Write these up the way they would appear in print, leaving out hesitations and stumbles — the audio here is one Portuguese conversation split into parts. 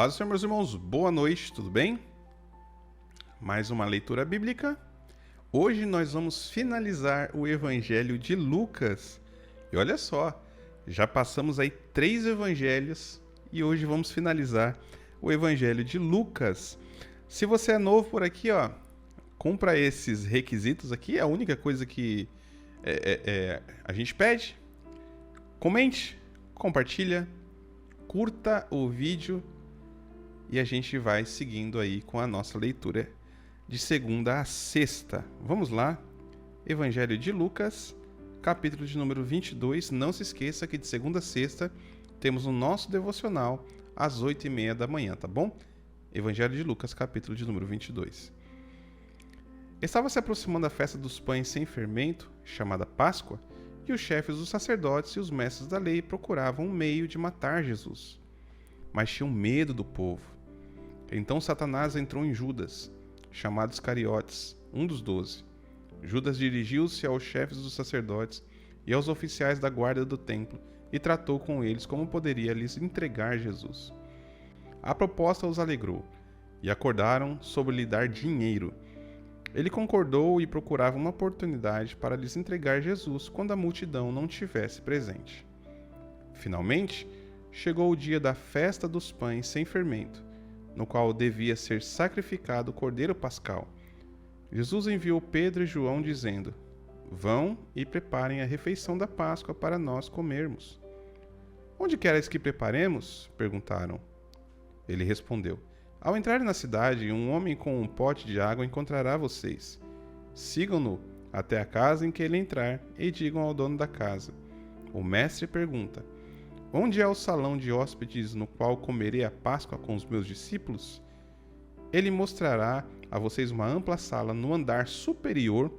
Paz do Senhor, meus irmãos, boa noite, tudo bem? Mais uma leitura bíblica. Hoje nós vamos finalizar o Evangelho de Lucas. E olha só, já passamos aí 3 evangelhos e hoje vamos finalizar o Evangelho de Lucas. Se você é novo por aqui, cumpra esses requisitos aqui, é a única coisa que a gente pede. Comente, compartilha, curta o vídeo e a gente vai seguindo aí com a nossa leitura de segunda a sexta. Vamos lá, Evangelho de Lucas, capítulo de número 22. Não se esqueça que de segunda a sexta temos o nosso devocional às 8h30 da manhã, tá bom? Evangelho de Lucas, capítulo de número 22. Estava se aproximando a festa dos pães sem fermento, chamada Páscoa, e os chefes dos sacerdotes e os mestres da lei procuravam um meio de matar Jesus. Mas tinham medo do povo. Então Satanás entrou em Judas, chamado Iscariotes, um dos 12. Judas dirigiu-se aos chefes dos sacerdotes e aos oficiais da guarda do templo e tratou com eles como poderia lhes entregar Jesus. A proposta os alegrou e acordaram sobre lhe dar dinheiro. Ele concordou e procurava uma oportunidade para lhes entregar Jesus quando a multidão não estivesse presente. Finalmente, chegou o dia da festa dos pães sem fermento, no qual devia ser sacrificado o cordeiro pascal. Jesus enviou Pedro e João dizendo: Vão e preparem a refeição da Páscoa para nós comermos. Onde queres que preparemos? Perguntaram. Ele respondeu: Ao entrarem na cidade, um homem com um pote de água encontrará vocês. Sigam-no até a casa em que ele entrar e digam ao dono da casa: O mestre pergunta: Onde é o salão de hóspedes no qual comerei a Páscoa com os meus discípulos? Ele mostrará a vocês uma ampla sala no andar superior,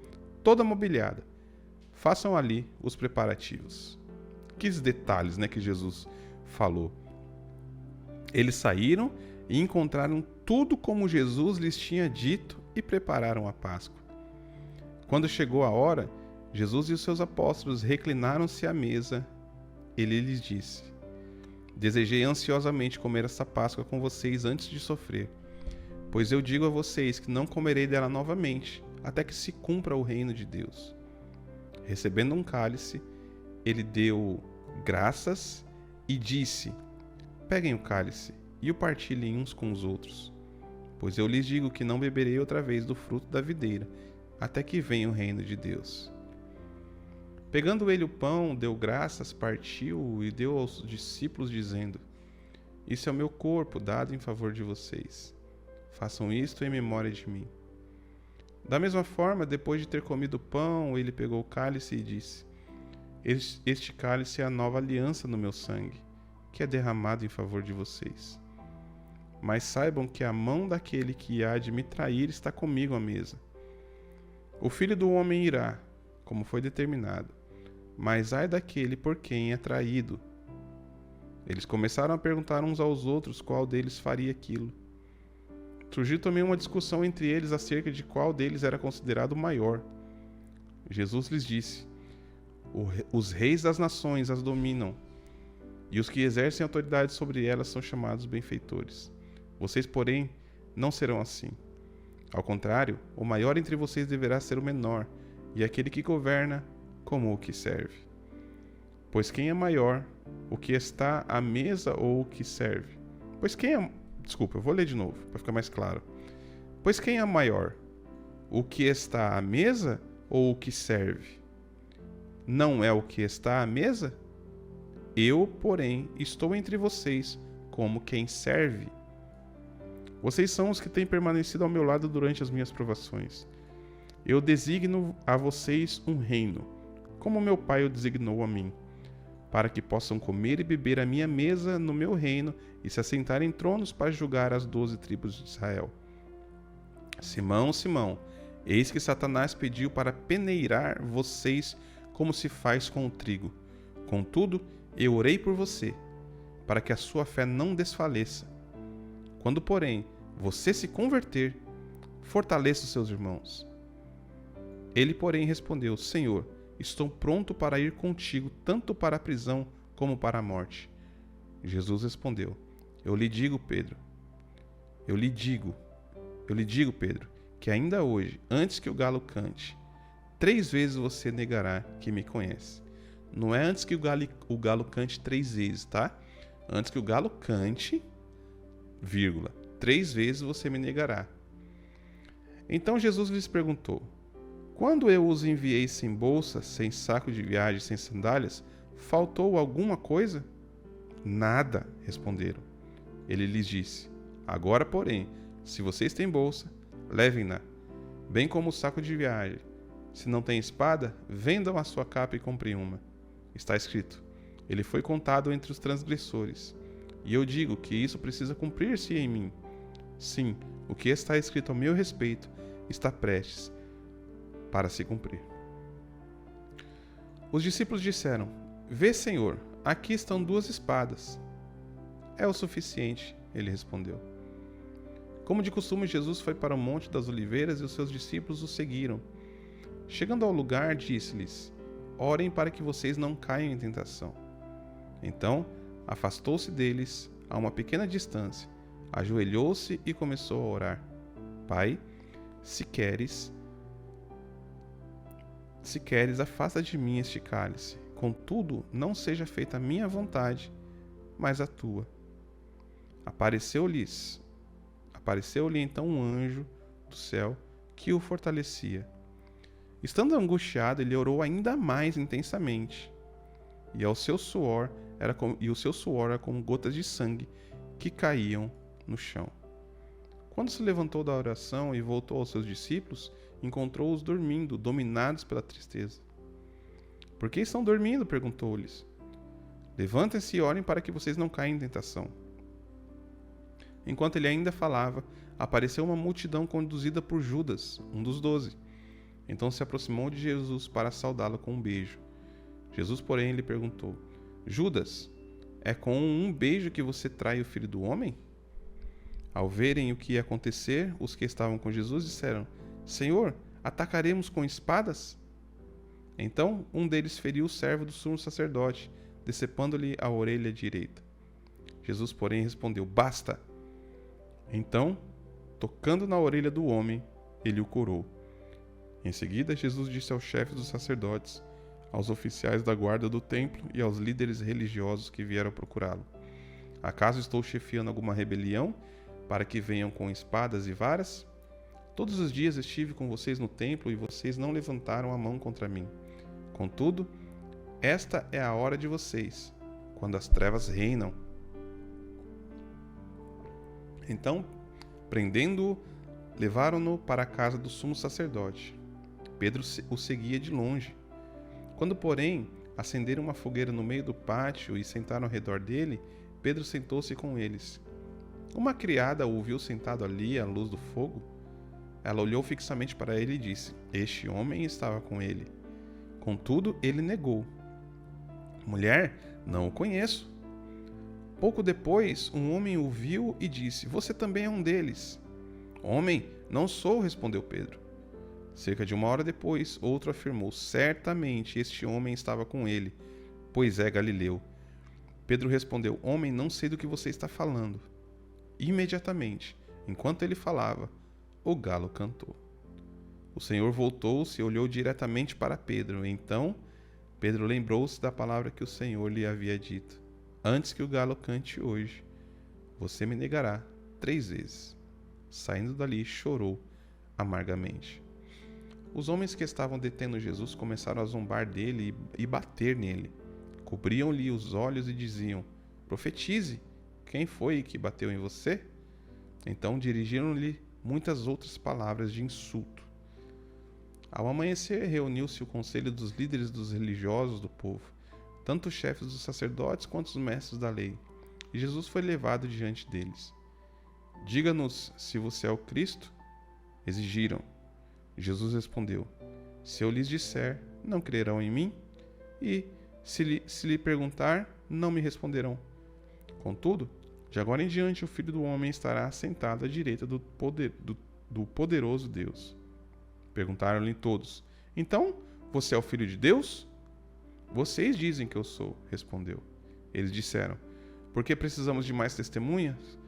toda mobiliada. Façam ali os preparativos. Que detalhes, que Jesus falou. Eles saíram e encontraram tudo como Jesus lhes tinha dito e prepararam a Páscoa. Quando chegou a hora, Jesus e os seus apóstolos reclinaram-se à mesa. Ele lhes disse: Desejei ansiosamente comer esta Páscoa com vocês antes de sofrer, pois eu digo a vocês que não comerei dela novamente, até que se cumpra o reino de Deus. Recebendo um cálice, ele deu graças e disse: Peguem o cálice e o partilhem uns com os outros, pois eu lhes digo que não beberei outra vez do fruto da videira, até que venha o reino de Deus. Pegando ele o pão, deu graças, partiu e deu aos discípulos, dizendo: Isso é o meu corpo, dado em favor de vocês. Façam isto em memória de mim. Da mesma forma, depois de ter comido o pão, ele pegou o cálice e disse: Este cálice é a nova aliança no meu sangue, que é derramado em favor de vocês. Mas saibam que a mão daquele que há de me trair está comigo à mesa. O Filho do Homem irá, como foi determinado, mas ai daquele por quem é traído. Eles começaram a perguntar uns aos outros qual deles faria aquilo. Surgiu também uma discussão entre eles acerca de qual deles era considerado o maior. Jesus lhes disse: Os reis das nações as dominam, e os que exercem autoridade sobre elas são chamados benfeitores. Vocês, porém, não serão assim. Ao contrário, o maior entre vocês deverá ser o menor, e aquele que governa como o que serve. Pois quem é maior, o que está à mesa ou o que serve? Desculpa, eu vou ler de novo, para ficar mais claro. Pois quem é maior, o que está à mesa ou o que serve? Não é o que está à mesa? Eu, porém, estou entre vocês como quem serve. Vocês são os que têm permanecido ao meu lado durante as minhas provações. Eu designo a vocês um reino, como meu pai o designou a mim, para que possam comer e beber à minha mesa no meu reino e se assentar em tronos para julgar as 12 tribos de Israel. Simão, Simão, eis que Satanás pediu para peneirar vocês como se faz com o trigo. Contudo, eu orei por você, para que a sua fé não desfaleça. Quando, porém, você se converter, fortaleça os seus irmãos. Ele, porém, respondeu: Senhor, estou pronto para ir contigo, tanto para a prisão como para a morte. Jesus respondeu: Eu lhe digo, Pedro, Eu lhe digo, Pedro, que ainda hoje, antes que o galo cante, 3 vezes você negará que me conhece. Não é antes que o galo cante 3 vezes, tá? Antes que o galo cante, 3 vezes você me negará. Então Jesus lhes perguntou: quando eu os enviei sem bolsa, sem saco de viagem, sem sandálias, faltou alguma coisa? Nada, responderam. Ele lhes disse: agora, porém, se vocês têm bolsa, levem-na, bem como o saco de viagem. Se não tem espada, vendam a sua capa e comprem uma. Está escrito: ele foi contado entre os transgressores. E eu digo que isso precisa cumprir-se em mim. Sim, o que está escrito ao meu respeito está prestes para se cumprir. Os discípulos disseram: vê, Senhor, aqui estão 2 espadas. É o suficiente, ele respondeu. Como de costume, Jesus foi para o Monte das Oliveiras e os seus discípulos o seguiram. Chegando ao lugar, disse-lhes: orem para que vocês não caiam em tentação. Então, afastou-se deles a uma pequena distância, ajoelhou-se e começou a orar: Pai, se queres, afasta de mim este cálice. Contudo, não seja feita a minha vontade, mas a tua. Apareceu-lhe então um anjo do céu que o fortalecia. Estando angustiado, ele orou ainda mais intensamente, e o seu suor era como gotas de sangue que caíam no chão. Quando se levantou da oração e voltou aos seus discípulos, encontrou-os dormindo, dominados pela tristeza. Por que estão dormindo? Perguntou-lhes. Levantem-se e orem para que vocês não caiam em tentação. Enquanto ele ainda falava, apareceu uma multidão conduzida por Judas, um dos 12. Então se aproximou de Jesus para saudá-lo com um beijo. Jesus, porém, lhe perguntou: Judas, é com um beijo que você trai o Filho do Homem? Ao verem o que ia acontecer, os que estavam com Jesus disseram: Senhor, atacaremos com espadas? Então um deles feriu o servo do sumo sacerdote, decepando-lhe a orelha direita. Jesus, porém, respondeu: Basta! Então, tocando na orelha do homem, ele o curou. Em seguida, Jesus disse aos chefes dos sacerdotes, aos oficiais da guarda do templo e aos líderes religiosos que vieram procurá-lo: acaso estou chefiando alguma rebelião para que venham com espadas e varas? Todos os dias estive com vocês no templo e vocês não levantaram a mão contra mim. Contudo, esta é a hora de vocês, quando as trevas reinam. Então, prendendo-o, levaram-no para a casa do sumo sacerdote. Pedro o seguia de longe. Quando, porém, acenderam uma fogueira no meio do pátio e sentaram ao redor dele, Pedro sentou-se com eles. Uma criada o viu sentado ali à luz do fogo. Ela olhou fixamente para ele e disse: Este homem estava com ele. Contudo, ele negou: Mulher, não o conheço. Pouco depois, um homem o viu e disse: Você também é um deles. Homem, não sou, respondeu Pedro. Cerca de 1 hora depois, outro afirmou: Certamente este homem estava com ele, pois é galileu. Pedro respondeu: Homem, não sei do que você está falando. Imediatamente, enquanto ele falava, o galo cantou. O Senhor voltou-se e olhou diretamente para Pedro. Então, Pedro lembrou-se da palavra que o Senhor lhe havia dito: Antes que o galo cante hoje, você me negará 3 vezes. Saindo dali, chorou amargamente. Os homens que estavam detendo Jesus começaram a zombar dele e bater nele. Cobriam-lhe os olhos e diziam: Profetize, quem foi que bateu em você? Então dirigiram-lhe muitas outras palavras de insulto. Ao amanhecer, reuniu-se o conselho dos líderes dos religiosos do povo, tanto os chefes dos sacerdotes quanto os mestres da lei. E Jesus foi levado diante deles. Diga-nos se você é o Cristo, exigiram. Jesus respondeu: Se eu lhes disser, não crerão em mim? E, se lhe perguntar, não me responderão. Contudo, de agora em diante o Filho do Homem estará sentado à direita do poderoso Deus. Perguntaram-lhe todos: Então, você é o Filho de Deus? Vocês dizem que eu sou, respondeu. Eles disseram: Por que precisamos de mais testemunhas?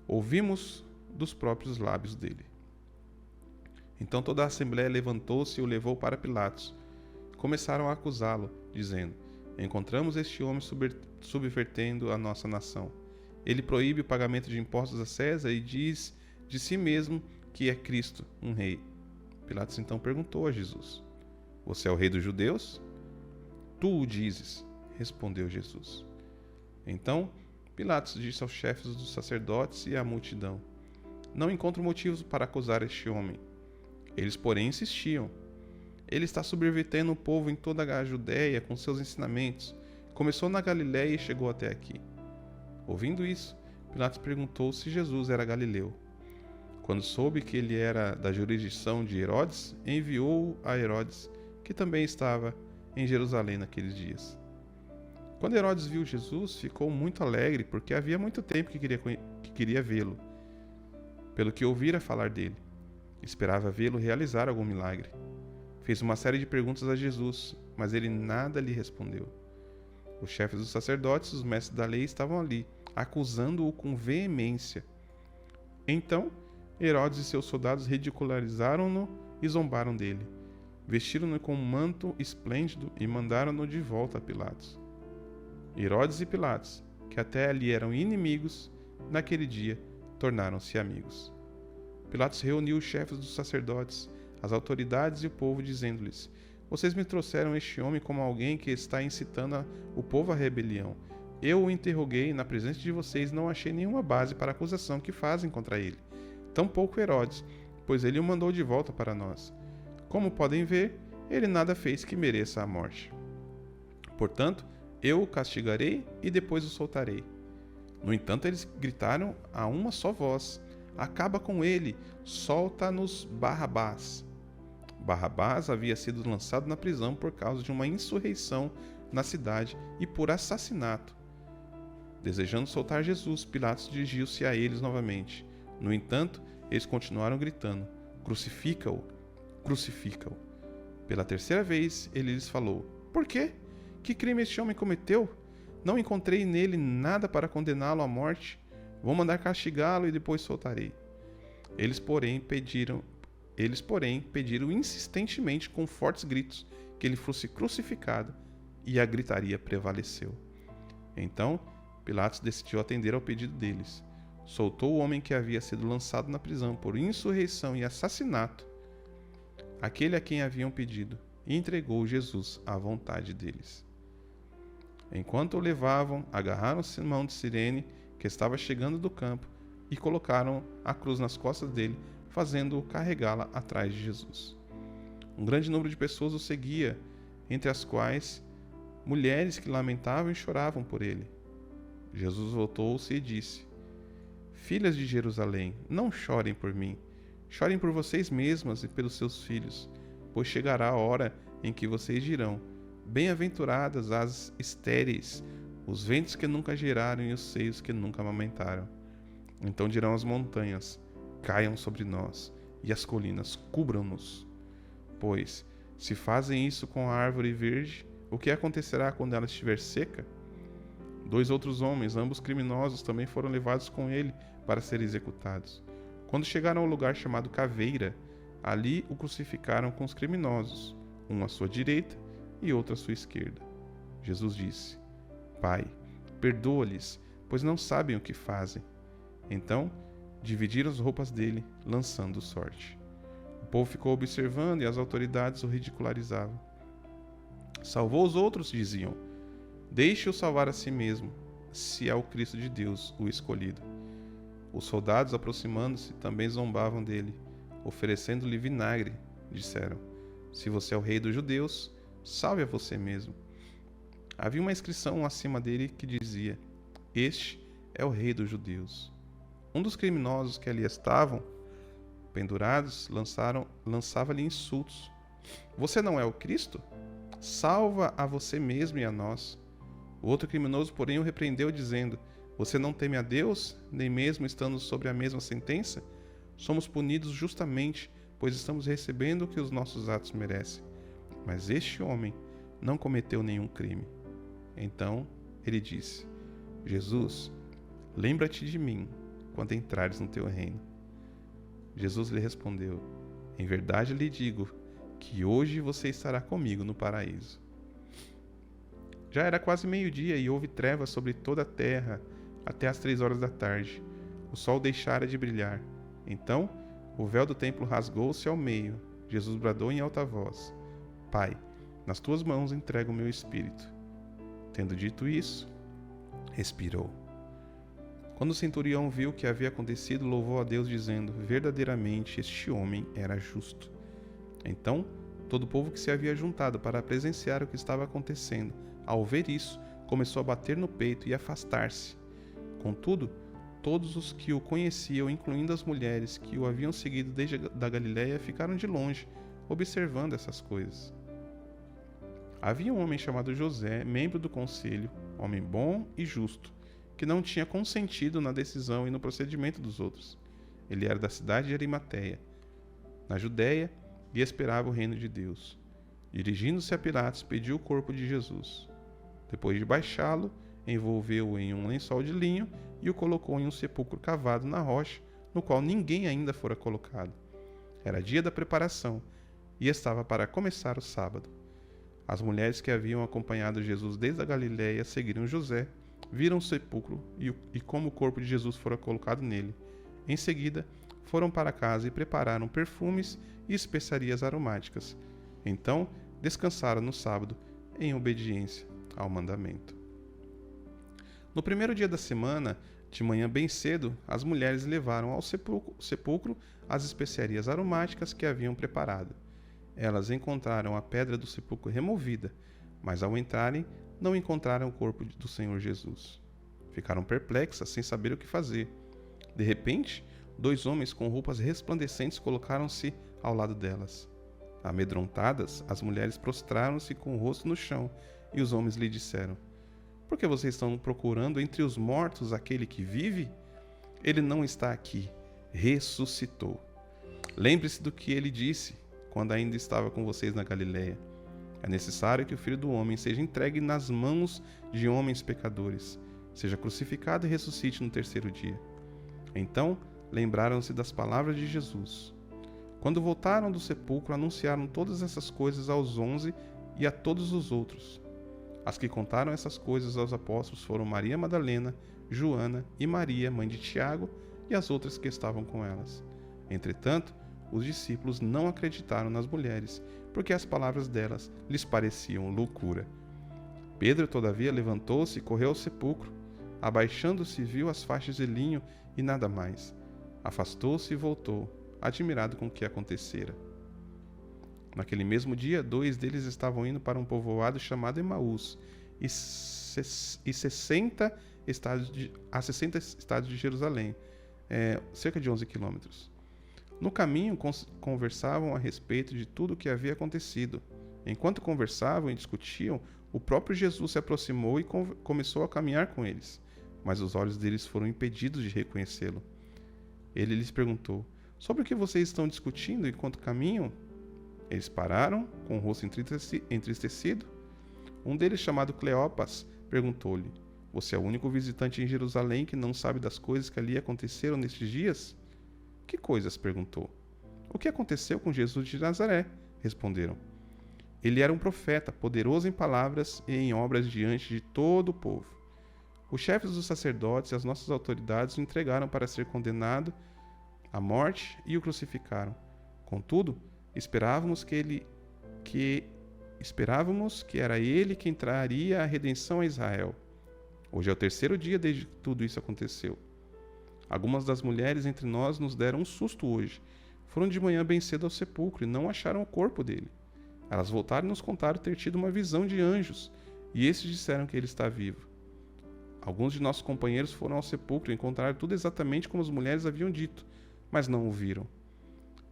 Ouvimos dos próprios lábios dele. Então toda a assembleia levantou-se e o levou para Pilatos. Começaram a acusá-lo, dizendo: encontramos este homem subvertendo a nossa nação. Ele proíbe o pagamento de impostos a César e diz de si mesmo que é Cristo, um rei. Pilatos então perguntou a Jesus: você é o rei dos judeus? Tu o dizes, respondeu Jesus. Então Pilatos disse aos chefes dos sacerdotes e à multidão: não encontro motivos para acusar este homem. Eles, porém, insistiam: ele está subvertendo o povo em toda a Judéia com seus ensinamentos. Começou na Galiléia e chegou até aqui. Ouvindo isso, Pilatos perguntou se Jesus era galileu. Quando soube que ele era da jurisdição de Herodes, enviou-o a Herodes, que também estava em Jerusalém naqueles dias. Quando Herodes viu Jesus, ficou muito alegre, porque havia muito tempo que queria vê-lo, pelo que ouvira falar dele. Esperava vê-lo realizar algum milagre. Fez uma série de perguntas a Jesus, mas ele nada lhe respondeu. Os chefes dos sacerdotes e os mestres da lei estavam ali, acusando-o com veemência. Então, Herodes e seus soldados ridicularizaram-no e zombaram dele. Vestiram-no com um manto esplêndido e mandaram-no de volta a Pilatos. Herodes e Pilatos, que até ali eram inimigos, naquele dia tornaram-se amigos. Pilatos reuniu os chefes dos sacerdotes, as autoridades e o povo, dizendo-lhes: vocês me trouxeram este homem como alguém que está incitando o povo à rebelião. Eu o interroguei na presença de vocês e não achei nenhuma base para a acusação que fazem contra ele. Tampouco Herodes, pois ele o mandou de volta para nós. Como podem ver, ele nada fez que mereça a morte. Portanto, eu o castigarei e depois o soltarei. No entanto, eles gritaram a uma só voz: acaba com ele, solta-nos Barrabás. Barrabás havia sido lançado na prisão por causa de uma insurreição na cidade e por assassinato. Desejando soltar Jesus, Pilatos dirigiu-se a eles novamente. No entanto, eles continuaram gritando: crucifica-o, crucifica-o. Pela terceira vez, ele lhes falou: por quê? Que crime este homem cometeu? Não encontrei nele nada para condená-lo à morte. Vou mandar castigá-lo e depois soltarei. Eles, porém, pediram insistentemente com fortes gritos que ele fosse crucificado, e a gritaria prevaleceu. Então, Pilatos decidiu atender ao pedido deles. Soltou o homem que havia sido lançado na prisão por insurreição e assassinato, aquele a quem haviam pedido, e entregou Jesus à vontade deles. Enquanto o levavam, agarraram Simão de Cirene, que estava chegando do campo, e colocaram a cruz nas costas dele, fazendo-o carregá-la atrás de Jesus. Um grande número de pessoas o seguia, entre as quais mulheres que lamentavam e choravam por ele. Jesus voltou-se e disse: filhas de Jerusalém, não chorem por mim, chorem por vocês mesmas e pelos seus filhos, pois chegará a hora em que vocês dirão: bem-aventuradas as estéreis, os ventres que nunca geraram e os seios que nunca amamentaram. Então dirão as montanhas: caiam sobre nós, e as colinas cubram-nos. Pois, se fazem isso com a árvore verde, o que acontecerá quando ela estiver seca? 2 outros homens, ambos criminosos, também foram levados com ele para serem executados. Quando chegaram ao lugar chamado Caveira, ali o crucificaram com os criminosos, um à sua direita e outro à sua esquerda. Jesus disse: Pai, perdoa-lhes, pois não sabem o que fazem. Então, dividiram as roupas dele, lançando sorte. O povo ficou observando e as autoridades o ridicularizavam. Salvou os outros, diziam. Deixe-o salvar a si mesmo, se é o Cristo de Deus, o escolhido. Os soldados, aproximando-se, também zombavam dele. Oferecendo-lhe vinagre, disseram: Se você é o rei dos judeus, salve a você mesmo. Havia uma inscrição acima dele que dizia: Este é o rei dos judeus. Um dos criminosos que ali estavam pendurados lançava-lhe insultos. Você não é o Cristo? Salva a você mesmo e a nós. O outro criminoso, porém, o repreendeu, dizendo: Você não teme a Deus, nem mesmo estando sobre a mesma sentença? Somos punidos justamente, pois estamos recebendo o que os nossos atos merecem. Mas este homem não cometeu nenhum crime. Então ele disse: Jesus, lembra-te de mim quando entrares no teu reino. Jesus lhe respondeu: Em verdade lhe digo que hoje você estará comigo no paraíso. Já era quase meio-dia e houve trevas sobre toda a terra até às 3 horas da tarde. O sol deixara de brilhar. Então, o véu do templo rasgou-se ao meio. Jesus bradou em alta voz: Pai, nas tuas mãos entrego o meu espírito. Tendo dito isso, expirou. Quando o centurião viu o que havia acontecido, louvou a Deus, dizendo: Verdadeiramente este homem era justo. Então, todo o povo que se havia juntado para presenciar o que estava acontecendo, ao ver isso, começou a bater no peito e afastar-se. Contudo, todos os que o conheciam, incluindo as mulheres que o haviam seguido desde a Galiléia, ficaram de longe, observando essas coisas. Havia um homem chamado José, membro do conselho, homem bom e justo, que não tinha consentido na decisão e no procedimento dos outros. Ele era da cidade de Arimateia, na Judéia, e esperava o reino de Deus. Dirigindo-se a Pilatos, pediu o corpo de Jesus. Depois de baixá-lo, envolveu-o em um lençol de linho e o colocou em um sepulcro cavado na rocha, no qual ninguém ainda fora colocado. Era dia da preparação, e estava para começar o sábado. As mulheres que haviam acompanhado Jesus desde a Galiléia seguiram José, viram o sepulcro e como o corpo de Jesus fora colocado nele. Em seguida, foram para casa e prepararam perfumes e especiarias aromáticas. Então, descansaram no sábado, em obediência ao mandamento. No primeiro dia da semana, de manhã bem cedo, as mulheres levaram ao sepulcro as especiarias aromáticas que haviam preparado. Elas encontraram a pedra do sepulcro removida, mas ao entrarem, não encontraram o corpo do Senhor Jesus. Ficaram perplexas, sem saber o que fazer. De repente, 2 homens com roupas resplandecentes colocaram-se ao lado delas. Amedrontadas, as mulheres prostraram-se com o rosto no chão, e os homens lhe disseram: Por que vocês estão procurando entre os mortos aquele que vive? Ele não está aqui, ressuscitou. Lembre-se do que ele disse quando ainda estava com vocês na Galiléia. É necessário que o Filho do Homem seja entregue nas mãos de homens pecadores, seja crucificado e ressuscite no 3º dia. Então, lembraram-se das palavras de Jesus. Quando voltaram do sepulcro, anunciaram todas essas coisas aos 11 e a todos os outros. As que contaram essas coisas aos apóstolos foram Maria Madalena, Joana e Maria, mãe de Tiago, e as outras que estavam com elas. Entretanto, os discípulos não acreditaram nas mulheres, porque as palavras delas lhes pareciam loucura. Pedro, todavia, levantou-se e correu ao sepulcro. Abaixando-se, viu as faixas de linho e nada mais. Afastou-se e voltou, admirado com o que acontecera. Naquele mesmo dia, 2 deles estavam indo para um povoado chamado Emaús, a 60 estados de Jerusalém, cerca de 11 quilômetros. No caminho, conversavam a respeito de tudo o que havia acontecido. Enquanto conversavam e discutiam, o próprio Jesus se aproximou e começou a caminhar com eles, mas os olhos deles foram impedidos de reconhecê-lo. Ele lhes perguntou: Sobre o que vocês estão discutindo enquanto caminham? Eles pararam, com o rosto entristecido. Um deles, chamado Cleopas, perguntou-lhe: Você é o único visitante em Jerusalém que não sabe das coisas que ali aconteceram nestes dias? Que coisas? Perguntou. O que aconteceu com Jesus de Nazaré? Responderam. Ele era um profeta, poderoso em palavras e em obras diante de todo o povo. Os chefes dos sacerdotes e as nossas autoridades o entregaram para ser condenado à morte e o crucificaram. Contudo, esperávamos que era ele que traria a redenção a Israel. Hoje é o 3º dia desde que tudo isso aconteceu. Algumas das mulheres entre nós nos deram um susto hoje. Foram de manhã bem cedo ao sepulcro e não acharam o corpo dele. Elas voltaram e nos contaram ter tido uma visão de anjos, e esses disseram que ele está vivo. Alguns de nossos companheiros foram ao sepulcro e encontraram tudo exatamente como as mulheres haviam dito, mas não o viram.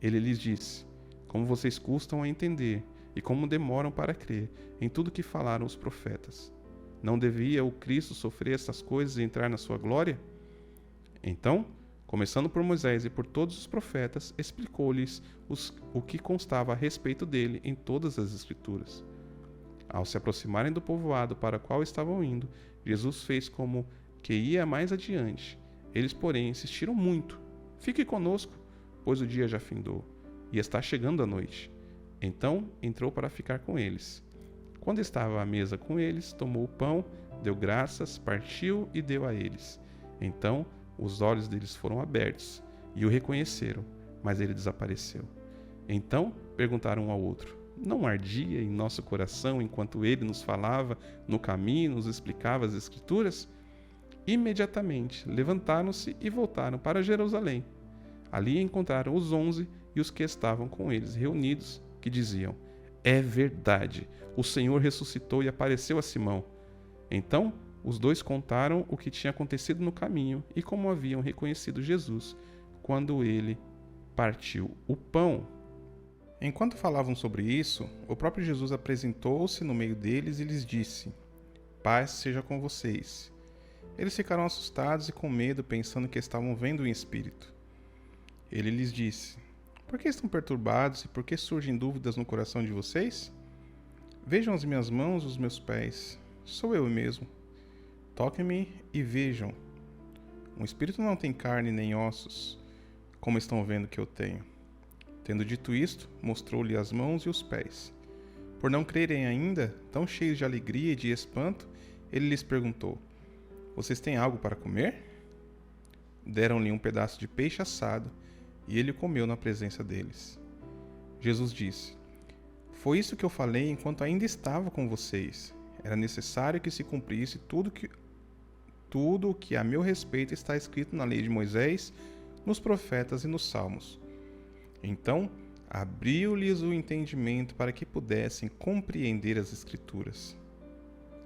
Ele lhes disse: Como vocês custam a entender e como demoram para crer em tudo que falaram os profetas. Não devia o Cristo sofrer estas coisas e entrar na sua glória? Então, começando por Moisés e por todos os profetas, explicou-lhes o que constava a respeito dele em todas as Escrituras. Ao se aproximarem do povoado para o qual estavam indo, Jesus fez como que ia mais adiante. Eles, porém, insistiram muito: Fique conosco, pois o dia já findou, e está chegando a noite. Então entrou para ficar com eles. Quando estava à mesa com eles, tomou o pão, deu graças, partiu e deu a eles. Então os olhos deles foram abertos, e o reconheceram, mas ele desapareceu. Então perguntaram um ao outro: não ardia em nosso coração enquanto ele nos falava no caminho, nos explicava as Escrituras? Imediatamente levantaram-se e voltaram para Jerusalém. Ali encontraram os 11 e os que estavam com eles reunidos, que diziam: é verdade, o Senhor ressuscitou e apareceu a Simão. Então os dois contaram o que tinha acontecido no caminho e como haviam reconhecido Jesus quando ele partiu o pão. Enquanto falavam sobre isso, o próprio Jesus apresentou-se no meio deles e lhes disse: paz seja com vocês. Eles ficaram assustados e com medo, pensando que estavam vendo em espírito. Ele lhes disse: por que estão perturbados e por que surgem dúvidas no coração de vocês? Vejam as minhas mãos e os meus pés. Sou eu mesmo. Toquem-me e vejam. Um espírito não tem carne nem ossos, como estão vendo que eu tenho. Tendo dito isto, mostrou-lhe as mãos e os pés. Por não crerem ainda, tão cheios de alegria e de espanto, ele lhes perguntou: vocês têm algo para comer? Deram-lhe um pedaço de peixe assado, e ele o comeu na presença deles. Jesus disse: foi isso que eu falei enquanto ainda estava com vocês. Era necessário que se cumprisse tudo o que a meu respeito está escrito na lei de Moisés, nos profetas e nos salmos. Então abriu-lhes o entendimento para que pudessem compreender as Escrituras.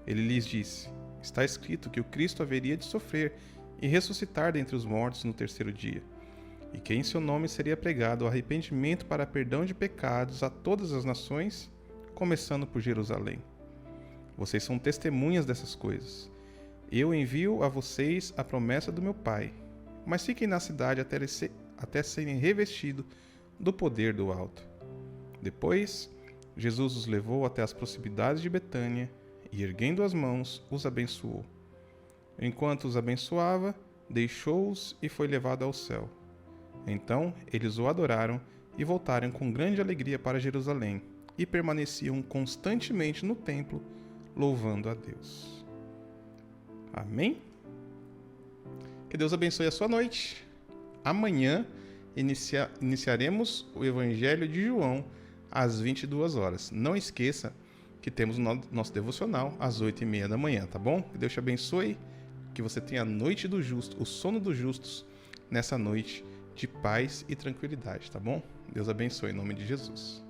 Ele lhes disse: está escrito que o Cristo haveria de sofrer e ressuscitar dentre os mortos no terceiro dia, e que em seu nome seria pregado o arrependimento para perdão de pecados a todas as nações, começando por Jerusalém. Vocês são testemunhas dessas coisas. Eu envio a vocês a promessa do meu Pai, mas fiquem na cidade até serem revestidos do poder do alto. Depois, Jesus os levou até as proximidades de Betânia e, erguendo as mãos, os abençoou. Enquanto os abençoava, deixou-os e foi levado ao céu. Então eles o adoraram e voltaram com grande alegria para Jerusalém e permaneciam constantemente no templo, louvando a Deus. Amém? Que Deus abençoe a sua noite. Amanhã iniciaremos o Evangelho de João às 22 horas. Não esqueça que temos o nosso devocional às 8h30 da manhã, tá bom? Que Deus te abençoe, que você tenha a noite do justo, o sono dos justos, nessa noite de paz e tranquilidade, tá bom? Deus abençoe em nome de Jesus.